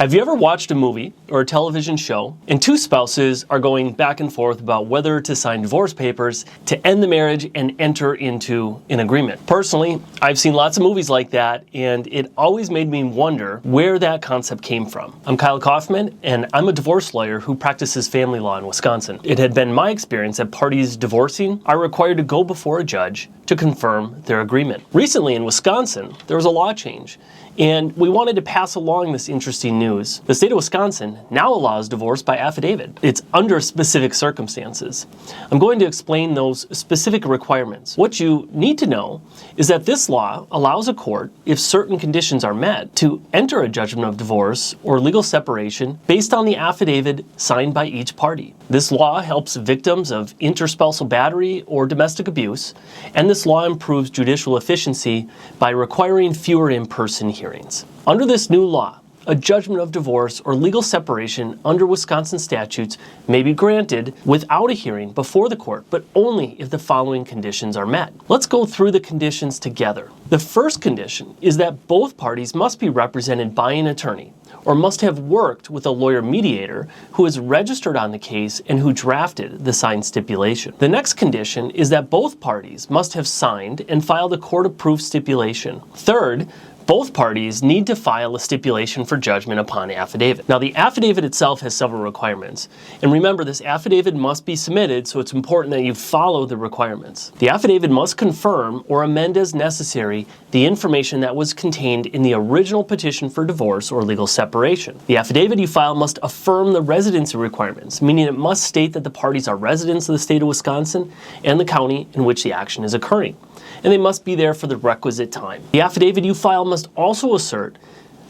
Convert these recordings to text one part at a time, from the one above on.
Have you ever watched a movie or a television show and two spouses are going back and forth about whether to sign divorce papers to end the marriage and enter into an agreement? Personally, I've seen lots of movies like that, and it always made me wonder where that concept came from. I'm Kyle Kaufman, and I'm a divorce lawyer who practices family law in Wisconsin. It had been my experience that parties divorcing are required to go before a judge to confirm their agreement. Recently in Wisconsin, there was a law change, and we wanted to pass along this interesting news. The state of Wisconsin now allows divorce by affidavit. It's under specific circumstances. I'm going to explain those specific requirements. What you need to know is that this law allows a court, if certain conditions are met, to enter a judgment of divorce or legal separation based on the affidavit signed by each party. This law helps victims of interspousal battery or domestic abuse, and this law improves judicial efficiency by requiring fewer in-person hearings. Under this new law, a judgment of divorce or legal separation under Wisconsin statutes may be granted without a hearing before the court, but only if the following conditions are met. Let's go through the conditions together. The first condition is that both parties must be represented by an attorney, or must have worked with a lawyer mediator who is registered on the case and who drafted the signed stipulation. The next condition is that both parties must have signed and filed a court-approved stipulation. Third, both parties need to file a stipulation for judgment upon affidavit. Now, the affidavit itself has several requirements. And remember, this affidavit must be submitted, so it's important that you follow the requirements. The affidavit must confirm or amend as necessary the information that was contained in the original petition for divorce or legal separation. The affidavit you file must affirm the residency requirements, meaning it must state that the parties are residents of the state of Wisconsin and the county in which the action is occurring, and they must be there for the requisite time. The affidavit you file must also assert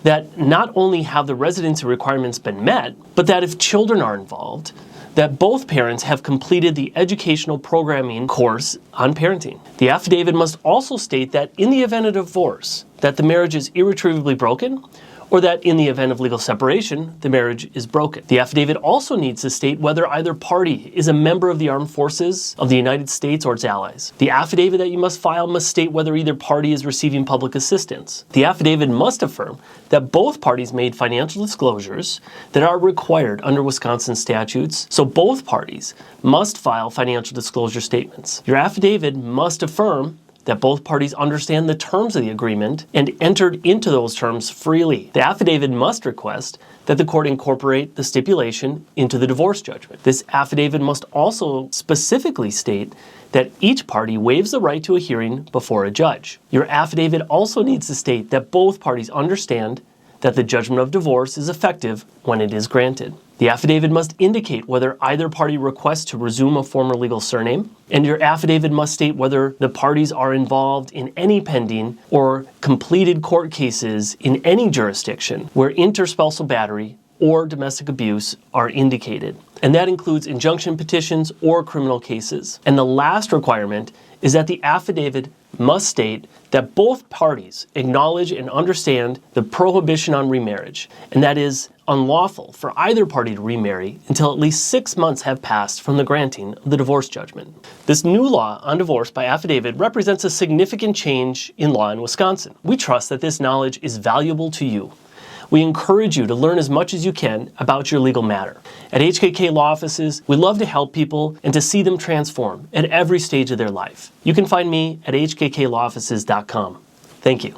that not only have the residency requirements been met, but that if children are involved, that both parents have completed the educational programming course on parenting. The affidavit must also state that in the event of divorce, that the marriage is irretrievably broken, or that in the event of legal separation, the marriage is broken. The affidavit also needs to state whether either party is a member of the armed forces of the United States or its allies. The affidavit that you must file must state whether either party is receiving public assistance. The affidavit must affirm that both parties made financial disclosures that are required under Wisconsin statutes, so both parties must file financial disclosure statements. Your affidavit must affirm that both parties understand the terms of the agreement and entered into those terms freely. The affidavit must request that the court incorporate the stipulation into the divorce judgment. This affidavit must also specifically state that each party waives the right to a hearing before a judge. Your affidavit also needs to state that both parties understand that the judgment of divorce is effective when it is granted. The affidavit must indicate whether either party requests to resume a former legal surname, and your affidavit must state whether the parties are involved in any pending or completed court cases in any jurisdiction where interspousal battery or domestic abuse are indicated. And that includes injunction petitions or criminal cases. And the last requirement is that the affidavit must state that both parties acknowledge and understand the prohibition on remarriage, and that is unlawful for either party to remarry until at least 6 months have passed from the granting of the divorce judgment. This new law on divorce by affidavit represents a significant change in law in Wisconsin. We trust that this knowledge is valuable to you. We encourage you to learn as much as you can about your legal matter. At HKK Law Offices, we love to help people and to see them transform at every stage of their life. You can find me at hkklawoffices.com. Thank you.